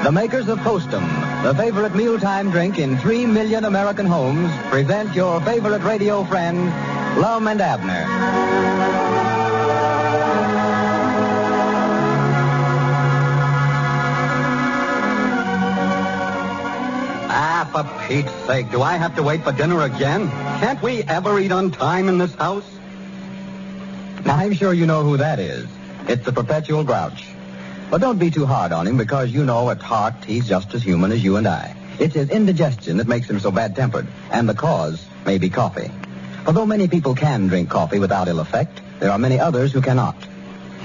The makers of Postum, the favorite mealtime drink in 3 million American homes, present your favorite radio friend, Lum and Abner. For Pete's sake, do I have to wait for dinner again? Can't we ever eat on time in this house? Now, I'm sure you know who that is. It's the perpetual grouch. But don't be too hard on him, because you know at heart he's just as human as you and I. It's his indigestion that makes him so bad-tempered, and the cause may be coffee. Although many people can drink coffee without ill effect, there are many others who cannot.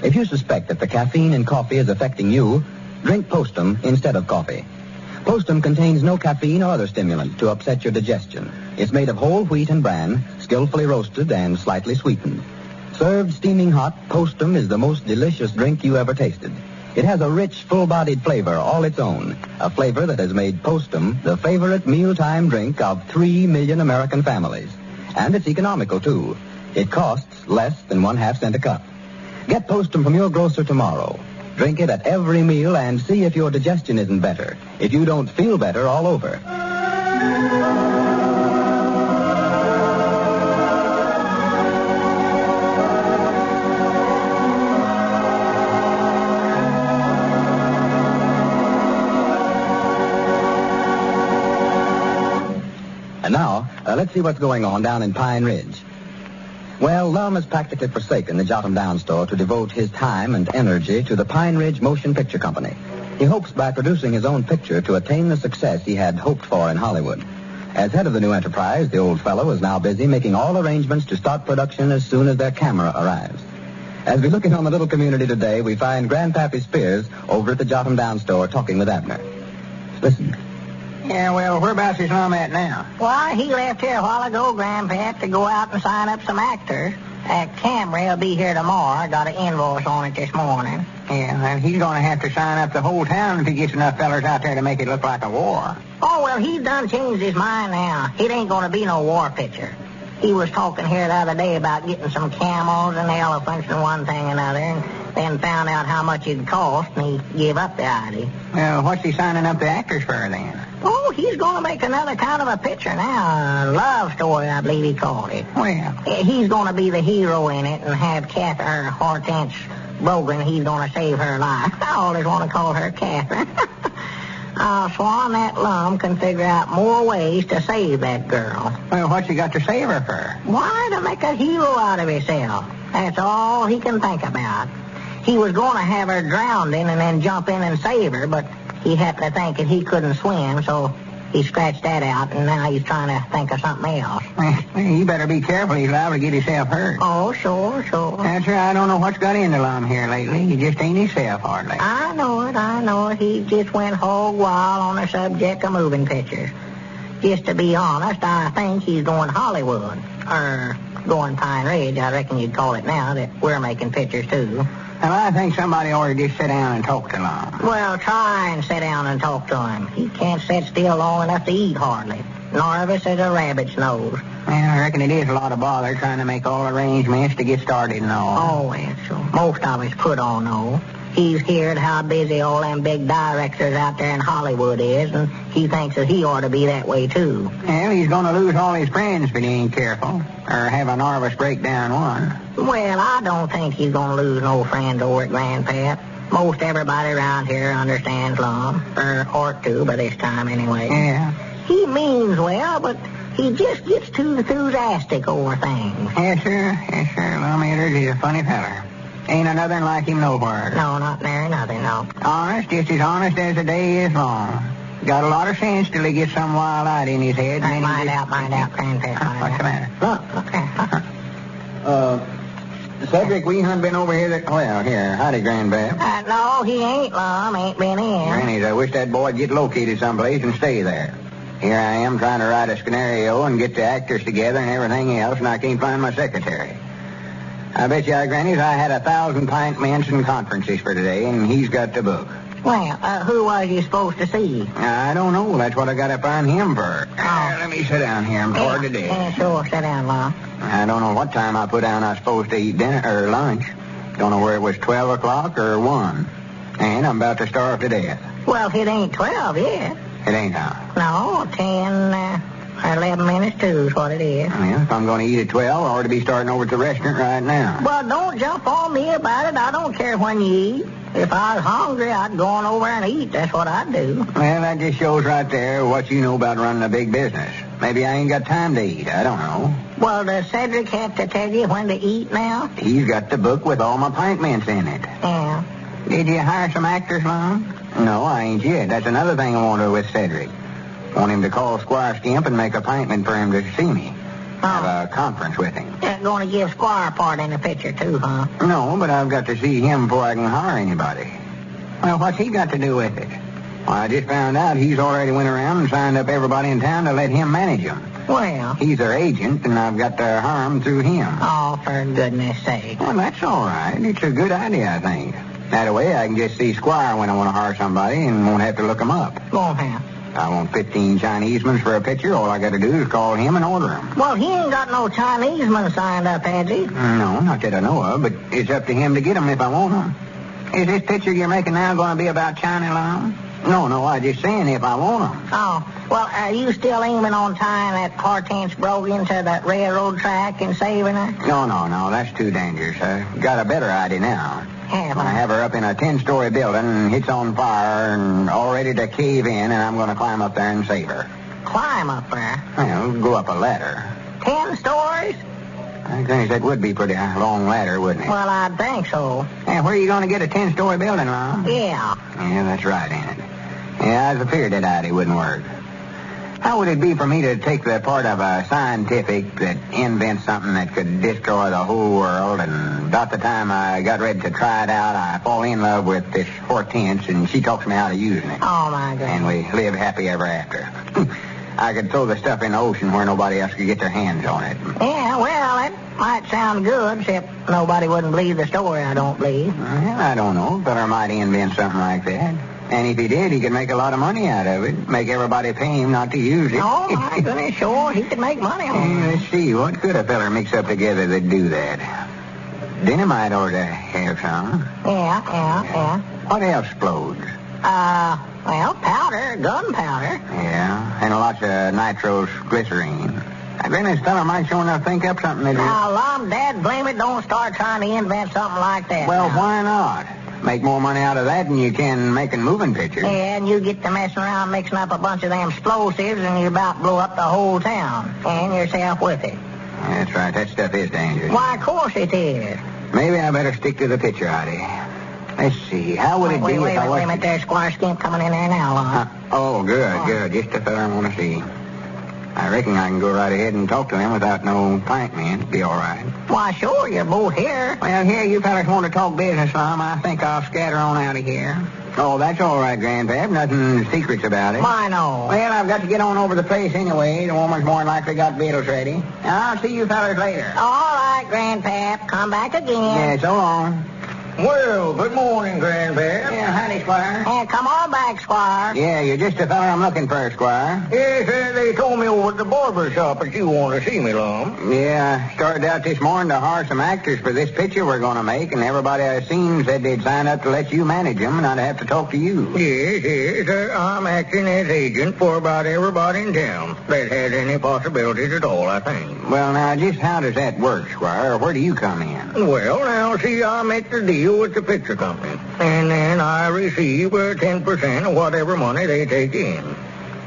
If you suspect that the caffeine in coffee is affecting you, drink Postum instead of coffee. Postum contains no caffeine or other stimulant to upset your digestion. It's made of whole wheat and bran, skillfully roasted and slightly sweetened. Served steaming hot, Postum is the most delicious drink you ever tasted. It has a rich, full-bodied flavor all its own, a flavor that has made Postum the favorite mealtime drink of 3 million American families. And it's economical, too. It costs less than 1/2 cent a cup. Get Postum from your grocer tomorrow. Drink it at every meal and see if your digestion isn't better, if you don't feel better all over. And now, let's see what's going on down in Pine Ridge. Well, Lum has practically forsaken the Jot'em Down store to devote his time and energy to the Pine Ridge Motion Picture Company. He hopes by producing his own picture to attain the success he had hoped for in Hollywood. As head of the new enterprise, the old fellow is now busy making all arrangements to start production as soon as their camera arrives. As we look in on the little community today, we find Grandpappy Spears over at the Jot'em Down store talking with Abner. Listen. Yeah, well, whereabouts is Lum at now? Well, he left here a while ago, Grandpap, to go out and sign up some actors. That Camry will be here tomorrow. I got an invoice on it this morning. Yeah, and he's going to have to sign up the whole town if he gets enough fellers out there to make it look like a war. Oh, well, he's done changed his mind now. It ain't going to be no war picture. He was talking here the other day about getting some camels and elephants and one thing and another, and then found out how much it'd cost, and he gave up the idea. Well, what's he signing up the actors for, then? Oh, he's going to make another kind of a picture now. A love story, I believe he called it. Well, he's going to be the hero in it and have Catherine Hortense Brogan. He's going to save her life. I always want to call her Catherine. Swan, that Lum can figure out more ways to save that girl. Well, what's he got to save her for? Why, to make a hero out of himself. That's all he can think about. He was going to have her drowned in and then jump in and save her, but he happened to think that he couldn't swim, so he scratched that out, and now he's trying to think of something else. Well, he better be careful. He's liable to get himself hurt. Oh, sure. That's right. I don't know what's got into Lum here lately. He just ain't himself hardly. I know it. He just went hog wild on the subject of moving pictures. Just to be honest, I think he's going Hollywood. Or going Pine Ridge, I reckon you'd call it now, that we're making pictures, too. Well, I think somebody ought to just sit down and talk to Lum. Well, try and sit down and talk to him. He can't sit still long enough to eat, hardly. Nervous as a rabbit's nose. Well, I reckon it is a lot of bother trying to make all arrangements to get started and all. Oh, well, sure. Most of us put on, though. He's heard how busy all them big directors out there in Hollywood is, and he thinks that he ought to be that way, too. Well, he's going to lose all his friends if he ain't careful, or have a nervous breakdown one. Well, I don't think he's going to lose no friends over at Grandpap. Most everybody around here understands Lum, or ought to by this time anyway. Yeah. He means well, but he just gets too enthusiastic over things. Yes, sir. Lum Abner is a funny feller. Ain't another like him nowhere. No, not nary nothing, no. Honest, just as honest as the day is long. Got a lot of sense till he gets some wild idea in his head. Mind out, Grandpap. What's the matter? Look. Cedric, we haven't been over here here. Howdy, Grandpap. No, he ain't, Lum. Ain't been in. Grannies, I wish that boy'd get located someplace and stay there. Here I am trying to write a scenario and get the actors together and everything else, and I can't find my secretary. I bet you, Grannies, I had 1,000 pint mints and conferences for today, and he's got the book. Well, who was you supposed to see? I don't know. That's what I got to find him for. Oh. Let me sit down here. I'm tired today. Yeah, sure. Sit down, Lum. I don't know what time I put down I was supposed to eat dinner or lunch. Don't know where it was 12 o'clock or 1. And I'm about to starve to death. Well, it ain't 12 yet. It ain't how. No, 10 or 11 minutes to is what it is. Well, if I'm going to eat at 12, I ought to be starting over at the restaurant right now. Well, don't jump on me about it. I don't care when you eat. If I was hungry, I'd go on over and eat. That's what I'd do. Well, that just shows right there what you know about running a big business. Maybe I ain't got time to eat. I don't know. Well, does Cedric have to tell you when to eat now? He's got the book with all my pint mints in it. Yeah. Did you hire some actors, Lum? No, I ain't yet. That's another thing I want to do with Cedric. Want him to call Squire Skimp and make an appointment for him to see me. Have a conference with him. You're going to give Squire part in the picture, too, huh? No, but I've got to see him before I can hire anybody. Well, what's he got to do with it? Well, I just found out he's already went around and signed up everybody in town to let him manage them. Well. He's their agent, and I've got to hire him through him. Oh, for goodness sake. Well, that's all right. It's a good idea, I think. That way I can just see Squire when I want to hire somebody and won't have to look him up. Won't have. I want 15 Chinesemen for a picture. All I got to do is call him and order him. Well, he ain't got no Chinesemen signed up, has he? No, not that I know of, but it's up to him to get them if I want them. Is this picture you're making now going to be about China, Lum? No, I'm just saying if I want them. Oh, well, are you still aiming on tying that Hortense Brogan to that railroad track and saving her? No, that's too dangerous. I've got a better idea now. I have her up in a 10-story building, and it's on fire and all ready to cave in, and I'm going to climb up there and save her. Climb up there? Well, go up a ladder. 10 stories? I think that would be a pretty long ladder, wouldn't it? Well, I'd think so. Yeah, where are you going to get a 10-story building, Lum? Yeah. Yeah, that's right, ain't it? Yeah, I was afraid that idea wouldn't work. How would it be for me to take the part of a scientific that invents something that could destroy the whole world, and about the time I got ready to try it out, I fall in love with this Hortense, and she talks me out of using it. Oh, my goodness. And we live happy ever after. I could throw the stuff in the ocean where nobody else could get their hands on it. Yeah, well, it might sound good, except nobody wouldn't believe the story, I don't believe. Well, I don't know. Feller might invent something like that. And if he did, he could make a lot of money out of it. Make everybody pay him not to use it. Oh, my goodness, sure. He could make money on it. Let's see. What could a feller mix up together that'd do that? Dynamite ought to have some. Yeah. What else explodes? Well, powder, gunpowder. Yeah, and lots of nitrous glycerine. I reckon this feller might sure enough think up something that... Now, Lum, Dad, blame it, don't start trying to invent something like that. Well, now. Why not? Make more money out of that than you can making moving pictures. Yeah, and you get to messing around mixing up a bunch of them explosives, and you about blow up the whole town, and yourself with it. That's right. That stuff is dangerous. Why, of course it is. Maybe I better stick to the picture, Artie. Let's see. How would it be if I was... Wait a minute, there's Squire Skimp coming in there now, Lum. Oh, good. Just the fella I want to see. I reckon I can go right ahead and talk to him without no pint man. It'll be all right. Why, sure, you're both here. Well, here, you fellas want to talk business, Lum. I think I'll scatter on out of here. Oh, that's all right, Grandpap. Nothing secrets about it. Why, no. Well, I've got to get on over the place anyway. The woman's more than likely got victuals ready. I'll see you fellas later. All right, Grandpap. Come back again. Yeah, so long. Well, good morning, Grandpap. Yeah, howdy, Squire. Yeah, come on back, Squire. Yeah, you're just the fella I'm looking for, Squire. Yes, they told me over at the barber shop that you want to see me, Lum. Yeah, I started out this morning to hire some actors for this picture we're going to make, and everybody I've seen said they'd sign up to let you manage them, and I'd have to talk to you. Yes, I'm acting as agent for about everybody in town that has any possibilities at all, I think. Well, now, just how does that work, Squire? Where do you come in? Well, now, see, I make the deal with the picture company, and then I receive 10% of whatever money they take in.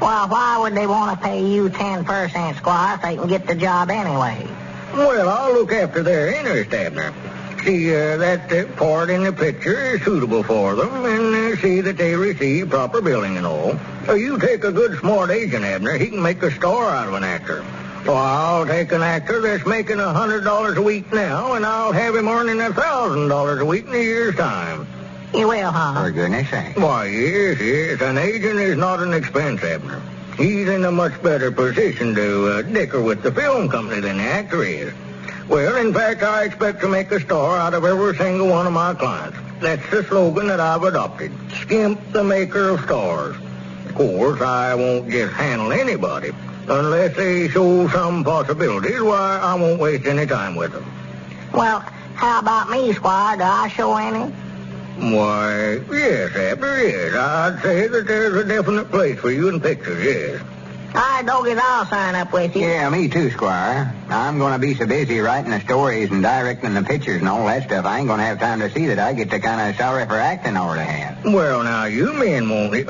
Well, why would they want to pay you 10%, Squire, if they can get the job anyway? Well, I'll look after their interest, Abner. See that part in the picture is suitable for them, and see that they receive proper billing and all. You take a good, smart agent, Abner, he can make a star out of an actor. So I'll take an actor that's making $100 a week now, and I'll have him earning $1,000 a week in a year's time. You will, huh? For goodness sake. Why, yes. An agent is not an expense, Abner. He's in a much better position to dicker with the film company than the actor is. Well, in fact, I expect to make a star out of every single one of my clients. That's the slogan that I've adopted. Skimp, the maker of stars. Of course, I won't just handle anybody. Unless they show some possibilities, why, I won't waste any time with them. Well, how about me, Squire? Do I show any? Why, yes, Abner, yes. I'd say that there's a definite place for you in pictures, yes. All right, Dogies, I'll sign up with you. Yeah, me too, Squire. I'm going to be so busy writing the stories and directing the pictures and all that stuff, I ain't going to have time to see that I get the kind of salary for acting over the hand. Well, now, you men won't... yes,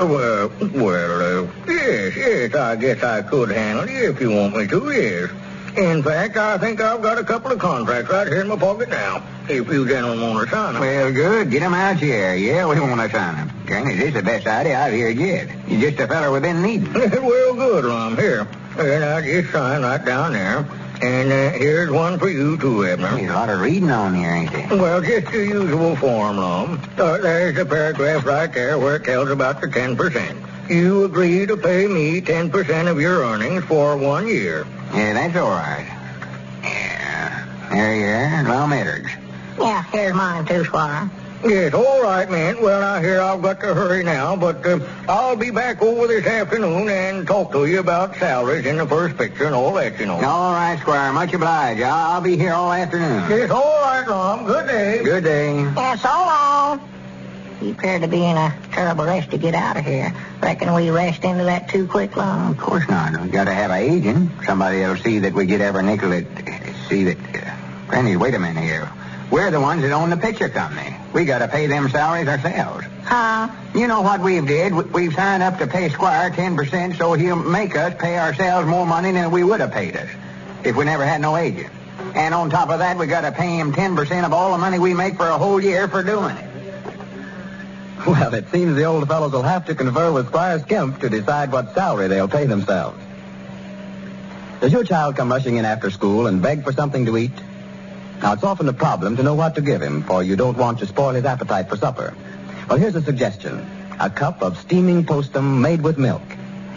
I guess I could handle you if you want me to, yes. In fact, I think I've got a couple of contracts right here in my pocket now, if you gentlemen want to sign them. Well, good. Get 'em out here. Yeah, we want to sign 'em. Granny, this is the best idea I've heard yet. You're just a feller we've been needing. Well, good, Lum. Here. And I just sign right down there. And here's one for you, too, Abner. There's a lot of reading on here, ain't there? Well, just the usual form, Lum. There's the paragraph right there where it tells about the 10%. You agree to pay me 10% of your earnings for 1 year. Yeah, that's all right. Yeah. There you are, Lum Edwards. Yeah, here's mine, too, Squire. Yes, all right, man. Well, now, here, I've got to hurry now, but I'll be back over this afternoon and talk to you about salaries in the first picture and all that, you know. All right, Squire. Much obliged. I'll be here all afternoon. Yes, all right, Lum. Good day. Good day. Yeah, so long. You appear to be in a terrible rush to get out of here. Reckon we rushed into that too quick, Lum? Of course not. We got to have an agent. Somebody that'll see that we get every nickel see that... Granny, wait a minute here. We're the ones that own the picture company. We got to pay them salaries ourselves. Huh? You know what we've did? We've signed up to pay Squire 10%, so he'll make us pay ourselves more money than we would have paid us if we never had no agent. And on top of that, we got to pay him 10% of all the money we make for a whole year for doing it. Well, it seems the old fellows will have to confer with Squire Skimp to decide what salary they'll pay themselves. Does your child come rushing in after school and beg for something to eat? Now, it's often a problem to know what to give him, for you don't want to spoil his appetite for supper. Well, here's a suggestion. A cup of steaming postum made with milk.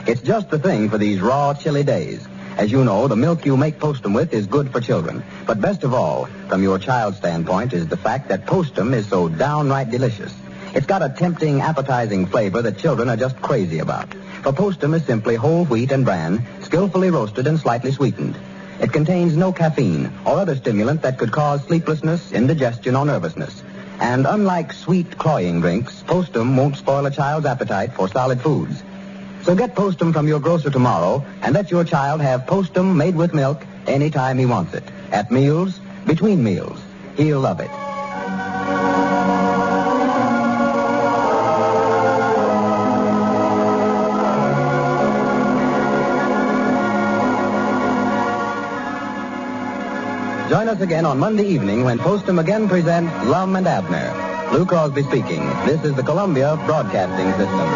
It's just the thing for these raw, chilly days. As you know, the milk you make postum with is good for children. But best of all, from your child's standpoint, is the fact that postum is so downright delicious. It's got a tempting, appetizing flavor that children are just crazy about. For postum is simply whole wheat and bran, skillfully roasted and slightly sweetened. It contains no caffeine or other stimulant that could cause sleeplessness, indigestion, or nervousness. And unlike sweet, cloying drinks, postum won't spoil a child's appetite for solid foods. So get postum from your grocer tomorrow and let your child have postum made with milk anytime he wants it. At meals, between meals. He'll love it. Join us again on Monday evening when Postum again presents Lum and Abner. Lou Crosby speaking. This is the Columbia Broadcasting System.